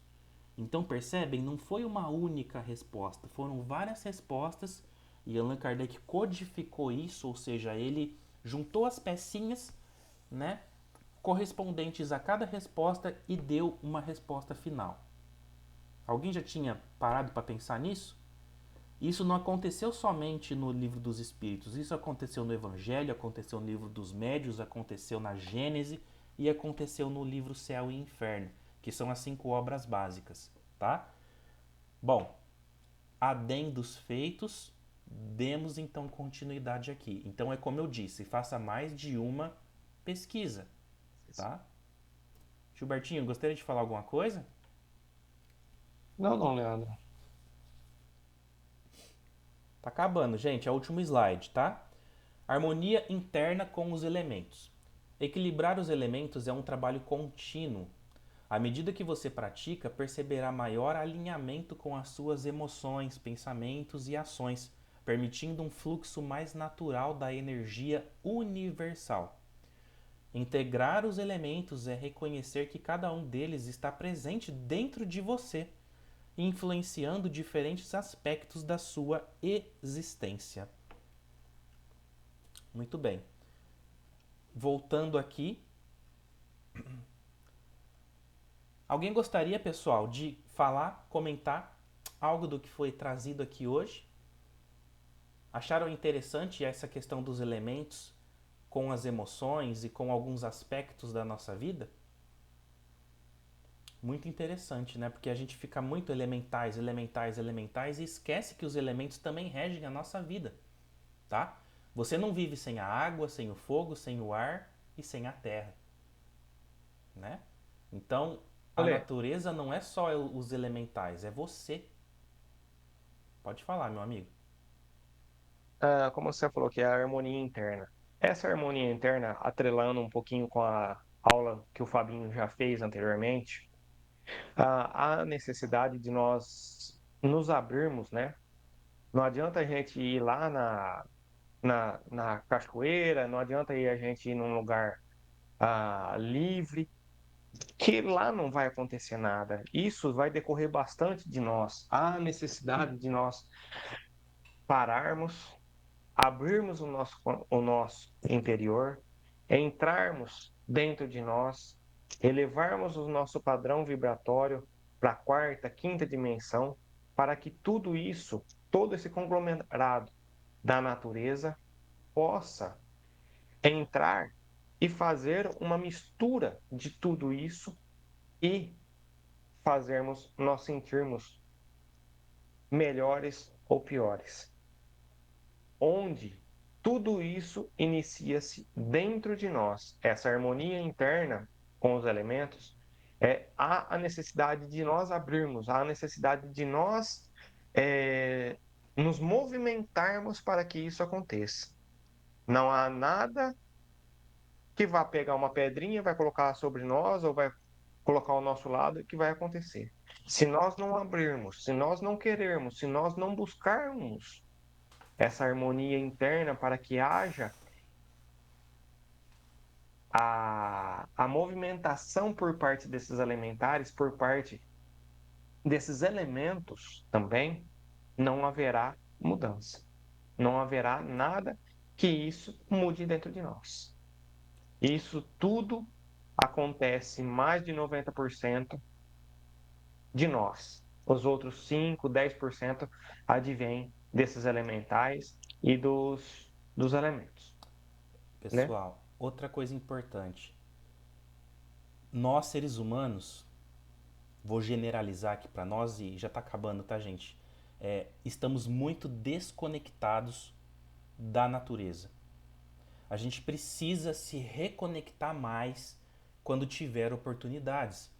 Então percebem, não foi uma única resposta, foram várias respostas e Allan Kardec codificou isso, ou seja, ele juntou as pecinhas, né, correspondentes a cada resposta e deu uma resposta final. Alguém já tinha parado para pensar nisso? Isso não aconteceu somente no Livro dos Espíritos, isso aconteceu no Evangelho, aconteceu no Livro dos Médiuns, aconteceu na Gênese e aconteceu no livro Céu e Inferno, que são as 5 obras básicas, tá? Bom, adendos feitos, demos então continuidade aqui. Então é como eu disse, faça mais de uma pesquisa, tá? Gilbertinho, gostaria de falar alguma coisa? Não, não, Leandro. Tá acabando, gente. É o último slide, tá? Harmonia interna com os elementos. Equilibrar os elementos é um trabalho contínuo. À medida que você pratica, perceberá maior alinhamento com as suas emoções, pensamentos e ações, permitindo um fluxo mais natural da energia universal. Integrar os elementos é reconhecer que cada um deles está presente dentro de você, influenciando diferentes aspectos da sua existência. Muito bem. Voltando aqui. Alguém gostaria, pessoal, de falar, comentar algo do que foi trazido aqui hoje? Acharam interessante essa questão dos elementos com as emoções e com alguns aspectos da nossa vida? Muito interessante, né? Porque a gente fica muito elementais, elementais, elementais e esquece que os elementos também regem a nossa vida, tá? Você não vive sem a água, sem o fogo, sem o ar e sem a terra, né? Então, a Olha, natureza não é só os elementais, é você. Pode falar, meu amigo. como você falou que é a harmonia interna. Essa harmonia interna, atrelando um pouquinho com a aula que o Fabinho já fez anteriormente, há necessidade de nós nos abrirmos, né? Não adianta a gente ir lá na cachoeira, não adianta a gente ir num lugar livre, que lá não vai acontecer nada. Isso vai decorrer bastante de nós. Há necessidade de nós pararmos, abrirmos o nosso interior, entrarmos dentro de nós, elevarmos o nosso padrão vibratório para a quarta, quinta dimensão, para que tudo isso, todo esse conglomerado da natureza, possa entrar e fazer uma mistura de tudo isso e fazermos nós sentirmos melhores ou piores. Onde tudo isso inicia-se dentro de nós. Essa harmonia interna com os elementos, há a necessidade de nós abrirmos, há a necessidade de nós nos movimentarmos para que isso aconteça. Não há nada que vá pegar uma pedrinha, vai colocar sobre nós ou vai colocar ao nosso lado que vai acontecer. Se nós não abrirmos, se nós não querermos, se nós não buscarmos essa harmonia interna para que haja a movimentação por parte desses elementares, por parte desses elementos também, não haverá mudança. Não haverá nada que isso mude dentro de nós. Isso tudo acontece mais de 90% de nós. Os outros 5, 10% advém desses elementais e dos elementos, né? Pessoal, outra coisa importante. Nós, seres humanos, vou generalizar aqui para nós e já tá acabando, tá, gente? Estamos muito desconectados da natureza. A gente precisa se reconectar mais quando tiver oportunidades.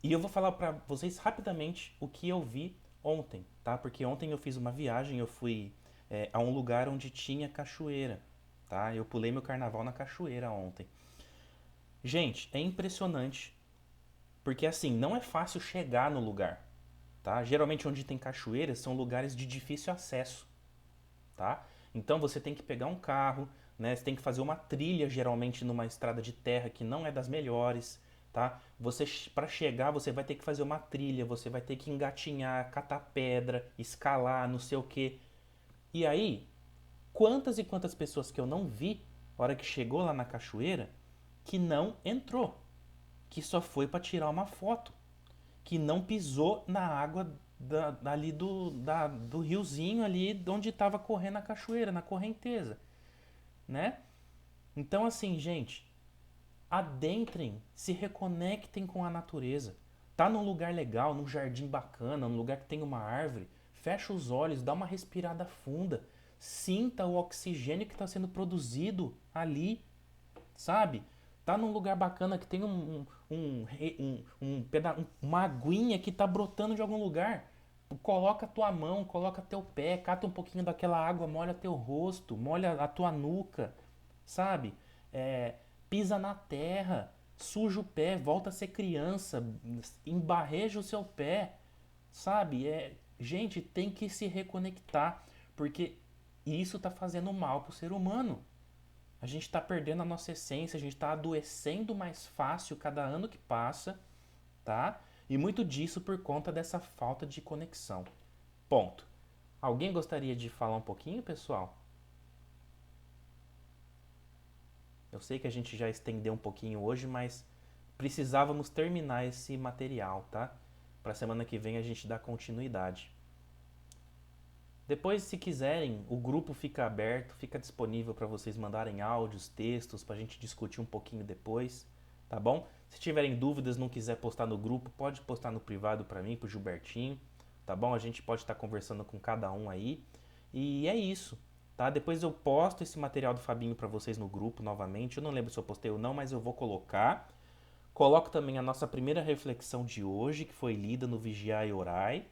E eu vou falar para vocês rapidamente o que eu vi ontem, tá? Porque ontem eu fiz uma viagem, eu fui a um lugar onde tinha cachoeira, tá? Eu pulei meu carnaval na cachoeira ontem. Gente, é impressionante, porque assim, não é fácil chegar no lugar, tá? Geralmente onde tem cachoeira são lugares de difícil acesso, tá? Então você tem que pegar um carro, né? Você tem que fazer uma trilha, geralmente numa estrada de terra que não é das melhores, tá? Você para chegar, você vai ter que fazer uma trilha, você vai ter que engatinhar, catar pedra, escalar, não sei o quê. E aí, quantas e quantas pessoas que eu não vi, na hora que chegou lá na cachoeira, que não entrou, que só foi para tirar uma foto, que não pisou na água ali do riozinho ali onde estava correndo a cachoeira, na correnteza, né? Então assim, gente, adentrem, se reconectem com a natureza. Tá num lugar legal, num jardim bacana, num lugar que tem uma árvore, fecha os olhos, dá uma respirada funda, sinta o oxigênio que está sendo produzido ali, sabe? Tá num lugar bacana que tem uma aguinha que tá brotando de algum lugar. Coloca a tua mão, coloca teu pé, cata um pouquinho daquela água, molha teu rosto, molha a tua nuca, sabe? É, pisa na terra, suja o pé, volta a ser criança, embarreja o seu pé, sabe? Gente, tem que se reconectar, porque isso tá fazendo mal pro ser humano. A gente está perdendo a nossa essência, a gente está adoecendo mais fácil cada ano que passa, tá? E muito disso por conta dessa falta de conexão. Ponto. Alguém gostaria de falar um pouquinho, pessoal? Eu sei que a gente já estendeu um pouquinho hoje, mas precisávamos terminar esse material, tá? Para semana que vem a gente dar continuidade. Depois, se quiserem, o grupo fica aberto, fica disponível para vocês mandarem áudios, textos, para a gente discutir um pouquinho depois, tá bom? Se tiverem dúvidas, não quiser postar no grupo, pode postar no privado para mim, pro Gilbertinho, tá bom? A gente pode estar conversando com cada um aí. E é isso, tá? Depois eu posto esse material do Fabinho para vocês no grupo novamente. Eu não lembro se eu postei ou não, mas eu vou colocar. Coloco também a nossa primeira reflexão de hoje, que foi lida no Vigiai e Orai.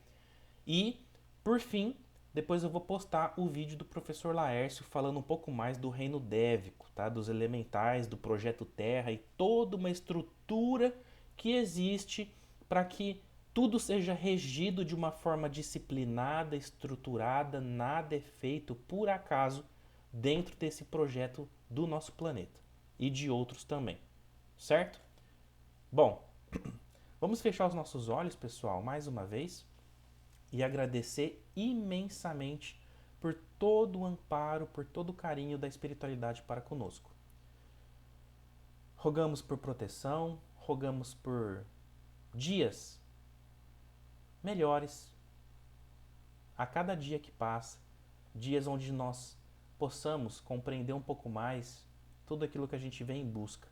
E, por fim, depois eu vou postar o vídeo do professor Laércio falando um pouco mais do reino dévico, tá? Dos elementais, do projeto Terra e toda uma estrutura que existe para que tudo seja regido de uma forma disciplinada, estruturada, nada é feito por acaso dentro desse projeto do nosso planeta e de outros também, certo? Bom, vamos fechar os nossos olhos, pessoal, mais uma vez e agradecer imensamente por todo o amparo, por todo o carinho da espiritualidade para conosco. Rogamos por proteção, rogamos por dias melhores a cada dia que passa, dias onde nós possamos compreender um pouco mais tudo aquilo que a gente vem em busca,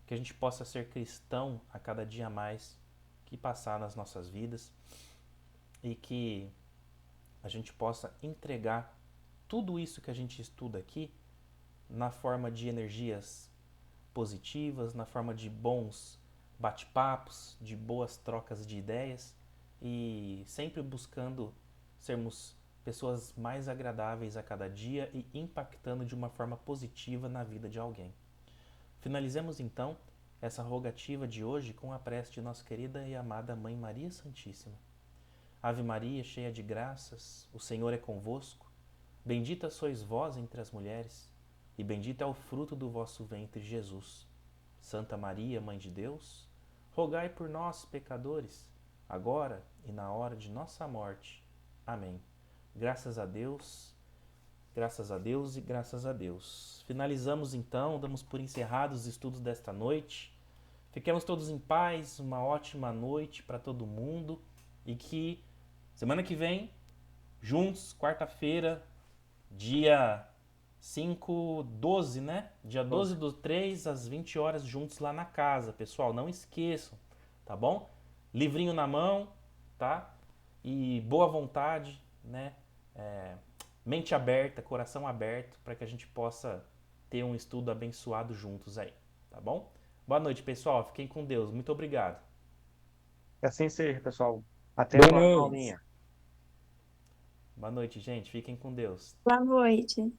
que a gente possa ser cristão a cada dia mais que passar nas nossas vidas e que a gente possa entregar tudo isso que a gente estuda aqui na forma de energias positivas, na forma de bons bate-papos, de boas trocas de ideias e sempre buscando sermos pessoas mais agradáveis a cada dia e impactando de uma forma positiva na vida de alguém. Finalizemos então essa rogativa de hoje com a prece de nossa querida e amada Mãe Maria Santíssima. Ave Maria, cheia de graças, o Senhor é convosco. Bendita sois vós entre as mulheres, e bendito é o fruto do vosso ventre, Jesus. Santa Maria, Mãe de Deus, rogai por nós, pecadores, agora e na hora de nossa morte. Amém. Graças a Deus e graças a Deus. Finalizamos então, damos por encerrados os estudos desta noite. Fiquemos todos em paz, uma ótima noite para todo mundo e que semana que vem, juntos, quarta-feira, dia 5, 12, né? Dia 12 12. do 3 às 20 horas, juntos lá na casa. Pessoal, não esqueçam, tá bom? Livrinho na mão, tá? E boa vontade, né? Mente aberta, coração aberto, para que a gente possa ter um estudo abençoado juntos aí, tá bom? Boa noite, pessoal. Fiquem com Deus. Muito obrigado. Que assim seja, pessoal. Até a Boa próxima noite. aulinha. Boa noite, gente. Fiquem com Deus. Boa noite.